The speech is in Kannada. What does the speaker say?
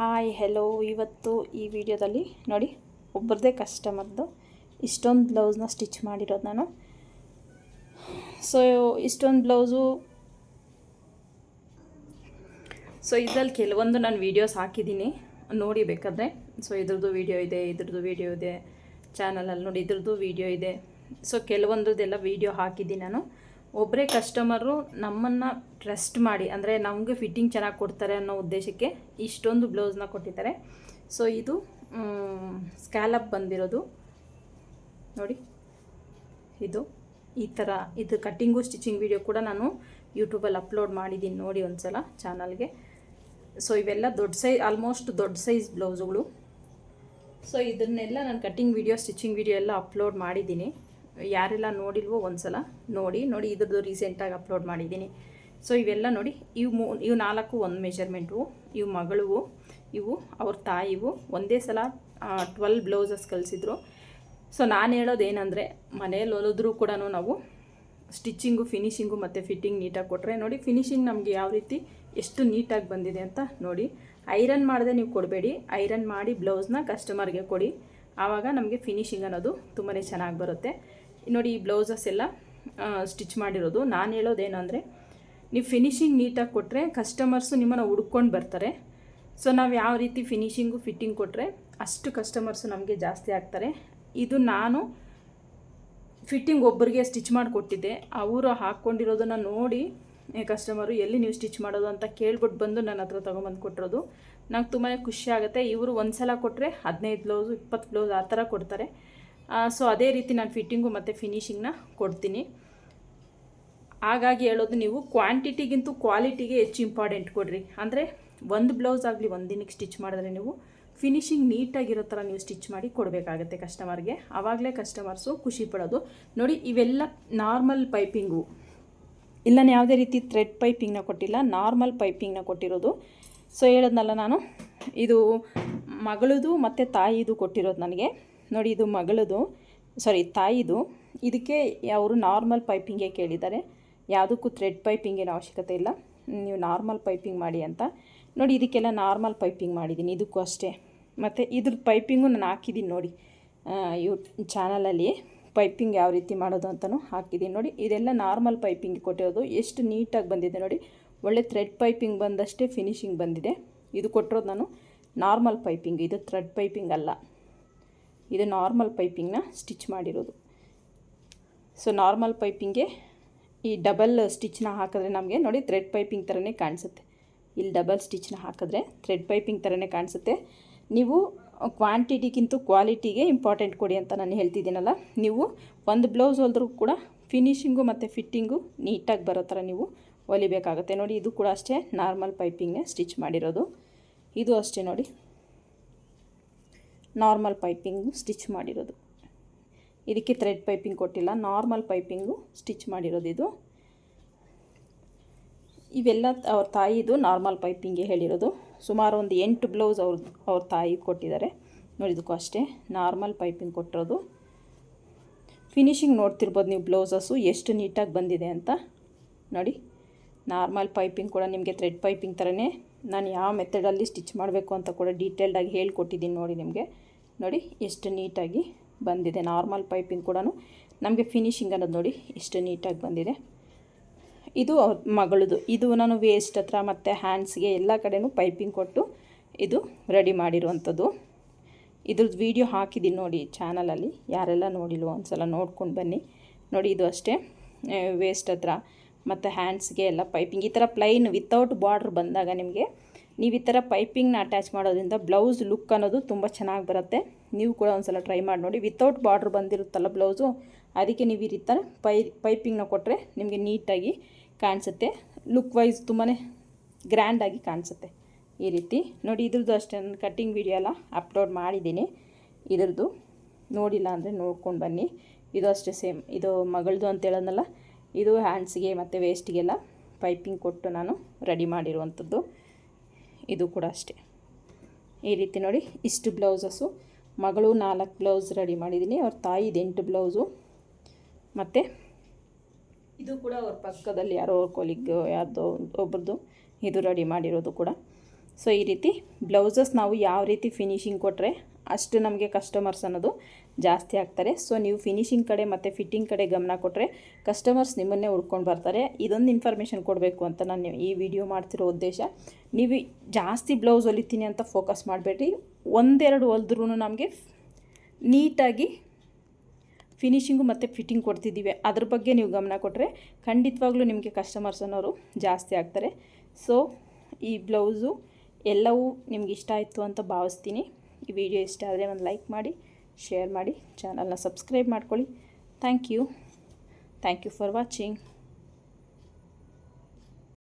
Hi hello. ಇವತ್ತು ಈ ವಿಡಿಯೋದಲ್ಲಿ ನೋಡಿ ಒಬ್ಬರದೇ ಕಸ್ಟಮರ್ದು ಇಷ್ಟೊಂದು ಬ್ಲೌಸ್ನ ಸ್ಟಿಚ್ ಮಾಡಿರೋದು ನಾನು. ಸೊ ಇಷ್ಟೊಂದು ಬ್ಲೌಸು ಇದರಲ್ಲಿ ಕೆಲವೊಂದು ನಾನು ವೀಡಿಯೋಸ್ ಹಾಕಿದ್ದೀನಿ, ನೋಡಿ ಬೇಕಾದರೆ. ಸೊ ಇದ್ರದ್ದು ವೀಡಿಯೋ ಇದೆ, ಇದ್ರದ್ದು ವೀಡಿಯೋ ಇದೆ ಚಾನಲಲ್ಲಿ, ನೋಡಿ ಇದ್ರದ್ದು ವೀಡಿಯೋ ಇದೆ. ಸೊ ಕೆಲವೊಂದ್ರದ್ದೆಲ್ಲ ವೀಡಿಯೋ ಹಾಕಿದ್ದೀನಿ ನಾನು. ಒಬ್ಬರೇ ಕಸ್ಟಮರು ನಮ್ಮನ್ನು ಟ್ರಸ್ಟ್ ಮಾಡಿ, ಅಂದರೆ ನಮಗೆ ಫಿಟ್ಟಿಂಗ್ ಚೆನ್ನಾಗಿ ಕೊಡ್ತಾರೆ ಅನ್ನೋ ಉದ್ದೇಶಕ್ಕೆ ಇಷ್ಟೊಂದು ಬ್ಲೌಸ್ನ ಕೊಟ್ಟಿದ್ದಾರೆ. ಸೊ ಇದು ಸ್ಕ್ಯಾಲಪ್ ಬಂದಿರೋದು ನೋಡಿ. ಇದು ಈ ಥರ ಇದು ಕಟ್ಟಿಂಗು ಸ್ಟಿಚಿಂಗ್ ವೀಡಿಯೋ ಕೂಡ ನಾನು ಯೂಟ್ಯೂಬಲ್ಲಿ ಅಪ್ಲೋಡ್ ಮಾಡಿದ್ದೀನಿ, ನೋಡಿ ಒಂದು ಸಲ ಚಾನಲ್ಗೆ. ಸೊ ಇವೆಲ್ಲ ದೊಡ್ಡ ಸೈಜ್, ಆಲ್ಮೋಸ್ಟ್ ದೊಡ್ಡ ಸೈಜ್ ಬ್ಲೌಸುಗಳು. ಸೊ ಇದನ್ನೆಲ್ಲ ನಾನು ಕಟ್ಟಿಂಗ್ ವೀಡಿಯೋ ಸ್ಟಿಚಿಂಗ್ ವೀಡಿಯೋ ಎಲ್ಲ ಅಪ್ಲೋಡ್ ಮಾಡಿದ್ದೀನಿ. ಯಾರೆಲ್ಲ ನೋಡಿಲ್ವೋ ಒಂದು ಸಲ ನೋಡಿ. ಇದ್ರದ್ದು ರೀಸೆಂಟಾಗಿ ಅಪ್ಲೋಡ್ ಮಾಡಿದ್ದೀನಿ. ಸೊ ಇವೆಲ್ಲ ನೋಡಿ, ಇವು 4 ಒಂದು ಮೆಜರ್ಮೆಂಟು, ಇವು ಮಗಳು, ಇವು ಅವ್ರ ತಾಯಿವು. ಒಂದೇ ಸಲ 12 ಬ್ಲೌಸಸ್ ಕಲಿಸಿದ್ರು. ಸೊ ನಾನು ಹೇಳೋದೇನೆಂದರೆ, ಮನೇಲಿ ಹೊಲಿದ್ರೂ ಕೂಡ ನಾವು ಸ್ಟಿಚಿಂಗು, ಫಿನಿಶಿಂಗು ಮತ್ತು ಫಿಟ್ಟಿಂಗ್ ನೀಟಾಗಿ ಕೊಟ್ಟರೆ ನೋಡಿ, ಫಿನಿಶಿಂಗ್ ನಮಗೆ ಯಾವ ರೀತಿ ಎಷ್ಟು ನೀಟಾಗಿ ಬಂದಿದೆ ಅಂತ ನೋಡಿ. ಐರನ್ ಮಾಡದೆ ನೀವು ಕೊಡಬೇಡಿ, ಐರನ್ ಮಾಡಿ ಬ್ಲೌಸ್ನ ಕಸ್ಟಮರ್ಗೆ ಕೊಡಿ. ಆವಾಗ ನಮಗೆ ಫಿನಿಶಿಂಗ್ ಅನ್ನೋದು ತುಂಬಾ ಚೆನ್ನಾಗಿ ಬರುತ್ತೆ. ನೋಡಿ ಈ ಬ್ಲೌಸಸ್ ಎಲ್ಲ ಸ್ಟಿಚ್ ಮಾಡಿರೋದು. ನಾನು ಹೇಳೋದೇನು ಅಂದರೆ, ನೀವು ಫಿನಿಶಿಂಗ್ ನೀಟಾಗಿ ಕೊಟ್ಟರೆ ಕಸ್ಟಮರ್ಸು ನಿಮ್ಮನ್ನು ಹುಡ್ಕೊಂಡು ಬರ್ತಾರೆ. ಸೊ ನಾವು ಯಾವ ರೀತಿ ಫಿನಿಶಿಂಗು ಫಿಟ್ಟಿಂಗ್ ಕೊಟ್ಟರೆ ಅಷ್ಟು ಕಸ್ಟಮರ್ಸು ನಮಗೆ ಜಾಸ್ತಿ ಆಗ್ತಾರೆ. ಇದು ನಾನು ಫಿಟ್ಟಿಂಗ್ ಒಬ್ಬರಿಗೆ ಸ್ಟಿಚ್ ಮಾಡಿಕೊಟ್ಟಿದ್ದೆ, ಅವರು ಹಾಕ್ಕೊಂಡಿರೋದನ್ನು ನೋಡಿ ಕಸ್ಟಮರು ಎಲ್ಲಿ ನೀವು ಸ್ಟಿಚ್ ಮಾಡೋದು ಅಂತ ಕೇಳ್ಬಿಟ್ಟು ಬಂದು ನನ್ನ ಹತ್ರ ತೊಗೊಂಬಂದು ಕೊಟ್ಟಿರೋದು. ನಂಗೆ ತುಂಬಾ ಖುಷಿ ಆಗುತ್ತೆ. ಇವರು ಒಂದು ಸಲ ಕೊಟ್ಟರೆ 15 ಬ್ಲೌಸು 20 ಬ್ಲೌಸ್ ಆ ಥರ ಕೊಡ್ತಾರೆ. ಸೊ ಅದೇ ರೀತಿ ನಾನು ಫಿಟ್ಟಿಂಗು ಮತ್ತು ಫಿನಿಶಿಂಗ್ನ ಕೊಡ್ತೀನಿ. ಹಾಗಾಗಿ ಹೇಳೋದು, ನೀವು ಕ್ವಾಂಟಿಟಿಗಿಂತೂ ಕ್ವಾಲಿಟಿಗೆ ಹೆಚ್ಚು ಇಂಪಾರ್ಟೆಂಟ್ ಕೊಡಿರಿ. ಅಂದರೆ ಒಂದು ಬ್ಲೌಸ್ ಆಗಲಿ ಒಂದು ದಿನಕ್ಕೆ ಸ್ಟಿಚ್ ಮಾಡಿದ್ರೆ ನೀವು ಫಿನಿಶಿಂಗ್ ನೀಟಾಗಿರೋ ಥರ ನೀವು ಸ್ಟಿಚ್ ಮಾಡಿ ಕೊಡಬೇಕಾಗತ್ತೆ ಕಸ್ಟಮರ್ಗೆ. ಆವಾಗಲೇ ಕಸ್ಟಮರ್ಸು ಖುಷಿ ಪಡೋದು. ನೋಡಿ ಇವೆಲ್ಲ ನಾರ್ಮಲ್ ಪೈಪಿಂಗು, ಇಲ್ಲ ಯಾವುದೇ ರೀತಿ ಥ್ರೆಡ್ ಪೈಪಿಂಗ್ನ ಕೊಟ್ಟಿಲ್ಲ, ನಾರ್ಮಲ್ ಪೈಪಿಂಗ್ನ ಕೊಟ್ಟಿರೋದು. ಸೊ ಹೇಳೋದ್ನಲ್ಲ ನಾನು, ಇದು ಮಗಳದು ಮತ್ತು ತಾಯಿದು ಕೊಟ್ಟಿರೋದು ನನಗೆ. ನೋಡಿ ಇದು ಮಗಳದು, ತಾಯಿದು. ಇದಕ್ಕೆ ಅವರು ನಾರ್ಮಲ್ ಪೈಪಿಂಗೇ ಕೇಳಿದ್ದಾರೆ, ಯಾವುದಕ್ಕೂ ಥ್ರೆಡ್ ಪೈಪಿಂಗೇನು ಅವಶ್ಯಕತೆ ಇಲ್ಲ, ನೀವು ನಾರ್ಮಲ್ ಪೈಪಿಂಗ್ ಮಾಡಿ ಅಂತ. ನೋಡಿ ಇದಕ್ಕೆಲ್ಲ ನಾರ್ಮಲ್ ಪೈಪಿಂಗ್ ಮಾಡಿದ್ದೀನಿ, ಇದಕ್ಕೂ ಅಷ್ಟೇ. ಮತ್ತು ಇದ್ರ ಪೈಪಿಂಗು ನಾನು ಹಾಕಿದ್ದೀನಿ ನೋಡಿ, ಚಾನಲಲ್ಲಿ ಪೈಪಿಂಗ್ ಯಾವ ರೀತಿ ಮಾಡೋದು ಅಂತಲೂ ಹಾಕಿದ್ದೀನಿ ನೋಡಿ. ಇದೆಲ್ಲ ನಾರ್ಮಲ್ ಪೈಪಿಂಗ್ ಕೊಟ್ಟಿರೋದು. ಎಷ್ಟು ನೀಟಾಗಿ ಬಂದಿದೆ ನೋಡಿ, ಒಳ್ಳೆ ಥ್ರೆಡ್ ಪೈಪಿಂಗ್ ಬಂದಷ್ಟೇ ಫಿನಿಶಿಂಗ್ ಬಂದಿದೆ. ಇದು ಕೊಟ್ಟಿರೋದು ನಾನು ನಾರ್ಮಲ್ ಪೈಪಿಂಗ್, ಇದು ಥ್ರೆಡ್ ಪೈಪಿಂಗ್ ಅಲ್ಲ, ಇದು ನಾರ್ಮಲ್ ಪೈಪಿಂಗ್ನ ಸ್ಟಿಚ್ ಮಾಡಿರೋದು. ಸೊ ನಾರ್ಮಲ್ ಪೈಪಿಂಗ್ಗೆ ಈ ಡಬಲ್ ಸ್ಟಿಚ್ನ ಹಾಕಿದ್ರೆ ನಮಗೆ ನೋಡಿ ಥ್ರೆಡ್ ಪೈಪಿಂಗ್ ಥರನೇ ಕಾಣಿಸುತ್ತೆ. ಇಲ್ಲಿ ಡಬಲ್ ಸ್ಟಿಚ್ನ ಹಾಕಿದ್ರೆ ಥ್ರೆಡ್ ಪೈಪಿಂಗ್ ಥರನೇ ಕಾಣಿಸುತ್ತೆ. ನೀವು ಕ್ವಾಂಟಿಟಿಗಿಂತ ಕ್ವಾಲಿಟಿಗೆ ಇಂಪಾರ್ಟೆಂಟ್ ಕೊಡಿ ಅಂತ ನಾನು ಹೇಳ್ತಿದ್ದೀನಲ್ಲ. ನೀವು ಒಂದು ಬ್ಲೌಸ್ ಹೊಲಿದ್ರೂ ಕೂಡ ಫಿನಿಶಿಂಗು ಮತ್ತು ಫಿಟ್ಟಿಂಗು ನೀಟಾಗಿ ಬರೋ ಥರ ನೀವು ಹೊಲಿಬೇಕಾಗುತ್ತೆ. ನೋಡಿ ಇದು ಕೂಡ ಅಷ್ಟೇ ನಾರ್ಮಲ್ ಪೈಪಿಂಗ್ನೇ ಸ್ಟಿಚ್ ಮಾಡಿರೋದು. ಇದು ಅಷ್ಟೇ ನೋಡಿ, ನಾರ್ಮಲ್ ಪೈಪಿಂಗು ಸ್ಟಿಚ್ ಮಾಡಿರೋದು. ಇದಕ್ಕೆ ಥ್ರೆಡ್ ಪೈಪಿಂಗ್ ಕೊಟ್ಟಿಲ್ಲ, ನಾರ್ಮಲ್ ಪೈಪಿಂಗು ಸ್ಟಿಚ್ ಮಾಡಿರೋದು ಇದು. ಇವೆಲ್ಲ ಅವ್ರ ತಾಯಿದು ನಾರ್ಮಲ್ ಪೈಪಿಂಗೆ ಹೇಳಿರೋದು. ಸುಮಾರು ಒಂದು 8 ಬ್ಲೌಸ್ ಅವ್ರ ತಾಯಿ ಕೊಟ್ಟಿದ್ದಾರೆ. ನೋಡಿದಕ್ಕೂ ಅಷ್ಟೇ ನಾರ್ಮಲ್ ಪೈಪಿಂಗ್ ಕೊಟ್ಟಿರೋದು. ಫಿನಿಶಿಂಗ್ ನೋಡ್ತಿರ್ಬೋದು ನೀವು ಬ್ಲೌಸಸ್ಸು ಎಷ್ಟು ನೀಟಾಗಿ ಬಂದಿದೆ ಅಂತ ನೋಡಿ. ನಾರ್ಮಲ್ ಪೈಪಿಂಗ್ ಕೂಡ ನಿಮಗೆ ಥ್ರೆಡ್ ಪೈಪಿಂಗ್ ಥರನೇ ನಾನು ಯಾವ ಮೆಥಡಲ್ಲಿ ಸ್ಟಿಚ್ ಮಾಡಬೇಕು ಅಂತ ಕೂಡ ಡೀಟೇಲ್ಡಾಗಿ ಹೇಳ್ಕೊಟ್ಟಿದ್ದೀನಿ ನೋಡಿ ನಿಮಗೆ. ನೋಡಿ ಎಷ್ಟು ನೀಟಾಗಿ ಬಂದಿದೆ. ನಾರ್ಮಲ್ ಪೈಪಿಂಗ್ ಕೂಡ ನಮಗೆ ಫಿನಿಶಿಂಗ್ ಅನ್ನೋದು ನೋಡಿ ಎಷ್ಟು ನೀಟಾಗಿ ಬಂದಿದೆ. ಇದು ಅವ್ರ ಮಗಳದು. ಇದು ನಾನು ವೇಸ್ಟ್ ಹತ್ರ ಮತ್ತು ಹ್ಯಾಂಡ್ಸ್ಗೆ ಎಲ್ಲ ಕಡೆನೂ ಪೈಪಿಂಗ್ ಕೊಟ್ಟು ಇದು ರೆಡಿ ಮಾಡಿರುವಂಥದ್ದು. ಇದ್ರದ್ದು ವೀಡಿಯೋ ಹಾಕಿದ್ದೀನಿ ನೋಡಿ ಚಾನಲಲ್ಲಿ, ಯಾರೆಲ್ಲ ನೋಡಿಲ್ವೋ ಒಂದು ಸಲ ನೋಡ್ಕೊಂಡು ಬನ್ನಿ. ನೋಡಿ ಇದು ಅಷ್ಟೇ ವೇಸ್ಟ್ ಹತ್ರ ಮತ್ತು ಹ್ಯಾಂಡ್ಸ್ಗೆ ಎಲ್ಲ ಪೈಪಿಂಗ್. ಈ ಥರ ಪ್ಲೈನ್ ವಿತೌಟ್ ಬಾರ್ಡ್ರ್ ಬಂದಾಗ ನಿಮಗೆ ನೀವು ಈ ಥರ ಪೈಪಿಂಗ್ನ ಅಟ್ಯಾಚ್ ಮಾಡೋದ್ರಿಂದ ಬ್ಲೌಸ್ ಲುಕ್ ಅನ್ನೋದು ತುಂಬ ಚೆನ್ನಾಗಿ ಬರುತ್ತೆ. ನೀವು ಕೂಡ ಒಂದು ಸಲ ಟ್ರೈ ಮಾಡಿ ನೋಡಿ. ವಿತೌಟ್ ಬಾರ್ಡ್ರ್ ಬಂದಿರುತ್ತಲ್ಲ ಬ್ಲೌಸು, ಅದಕ್ಕೆ ನೀವು ಈ ರೀತಿ ಪೈಪಿಂಗ್ನ ಕೊಟ್ಟರೆ ನಿಮಗೆ ನೀಟಾಗಿ ಕಾಣಿಸುತ್ತೆ. ಲುಕ್ ವೈಸ್ ತುಂಬಾ ಗ್ರ್ಯಾಂಡಾಗಿ ಕಾಣಿಸುತ್ತೆ ಈ ರೀತಿ. ನೋಡಿ ಇದ್ರದ್ದು ಅಷ್ಟೇ ನಾನು ಕಟ್ಟಿಂಗ್ ವೀಡಿಯೋ ಎಲ್ಲ ಅಪ್ಲೋಡ್ ಮಾಡಿದ್ದೀನಿ. ಇದ್ರದ್ದು ನೋಡಿಲ್ಲ ಅಂದರೆ ನೋಡ್ಕೊಂಡು ಬನ್ನಿ. ಇದು ಅಷ್ಟೇ ಸೇಮ್, ಇದು ಮಗಳದು ಅಂತ ಹೇಳೋದಲ್ಲ, ಇದು ಹ್ಯಾಂಡ್ಸ್ಗೆ ಮತ್ತು ವೇಸ್ಟ್ಗೆಲ್ಲ ಪೈಪಿಂಗ್ ಕೊಟ್ಟು ನಾನು ರೆಡಿ ಮಾಡಿರುವಂಥದ್ದು. ಇದು ಕೂಡ ಅಷ್ಟೇ ಈ ರೀತಿ ನೋಡಿ. ಇಷ್ಟು ಬ್ಲೌಸಸ್ಸು, ಮಗಳು 4 ಬ್ಲೌಸ್ ರೆಡಿ ಮಾಡಿದ್ದೀನಿ, ಅವ್ರ ತಾಯಿದು 8 ಬ್ಲೌಸು. ಮತ್ತು ಇದು ಕೂಡ ಅವ್ರ ಪಕ್ಕದಲ್ಲಿ ಯಾರೋ ಕೊಲಿಗ್ ಯಾರ್ದೋ ಒಬ್ರದ್ದು ಇದು ರೆಡಿ ಮಾಡಿರೋದು ಕೂಡ. ಸೊ ಈ ರೀತಿ ಬ್ಲೌಸಸ್ ನಾವು ಯಾವ ರೀತಿ ಫಿನಿಶಿಂಗ್ ಕೊಟ್ಟರೆ ಅಷ್ಟು ನಮಗೆ ಕಸ್ಟಮರ್ಸ್ ಅನ್ನೋದು ಜಾಸ್ತಿ ಆಗ್ತಾರೆ. ಸೊ ನೀವು ಫಿನಿಶಿಂಗ್ ಕಡೆ ಮತ್ತು ಫಿಟ್ಟಿಂಗ್ ಕಡೆ ಗಮನ ಕೊಟ್ಟರೆ ಕಸ್ಟಮರ್ಸ್ ನಿಮ್ಮನ್ನೇ ಹುಡ್ಕೊಂಡು ಬರ್ತಾರೆ. ಇದೊಂದು ಇನ್ಫಾರ್ಮೇಷನ್ ಕೊಡಬೇಕು ಅಂತ ನಾನು ಈ ವಿಡಿಯೋ ಮಾಡ್ತಿರೋ ಉದ್ದೇಶ. ನೀವು ಜಾಸ್ತಿ ಬ್ಲೌಸ್ ಹೊಲಿತೀನಿ ಅಂತ ಫೋಕಸ್ ಮಾಡಬೇಡ್ರಿ. ಒಂದೆರಡು ಹೊಲಿದ್ರೂ ನಮಗೆ ನೀಟಾಗಿ ಫಿನಿಶಿಂಗು ಮತ್ತು ಫಿಟ್ಟಿಂಗ್ ಕೊಡ್ತಿದ್ದೀವಿ, ಅದ್ರ ಬಗ್ಗೆ ನೀವು ಗಮನ ಕೊಟ್ಟರೆ ಖಂಡಿತವಾಗ್ಲೂ ನಿಮಗೆ ಕಸ್ಟಮರ್ಸ್ ಅನ್ನೋರು ಜಾಸ್ತಿ ಆಗ್ತಾರೆ. ಸೊ ಈ ಬ್ಲೌಸು ಎಲ್ಲವೂ ನಿಮ್ಗೆ ಇಷ್ಟ ಆಯಿತು ಅಂತ ಭಾವಿಸ್ತೀನಿ. ಈ ವಿಡಿಯೋ ಇಷ್ಟ ಆದರೆ ಒಂದು ಲೈಕ್ ಮಾಡಿ, ಶೇರ್ ಮಾಡಿ, ಚಾನಲ್ನ ಸಬ್ಸ್ಕ್ರೈಬ್ ಮಾಡ್ಕೊಳ್ಳಿ. Thank you for watching.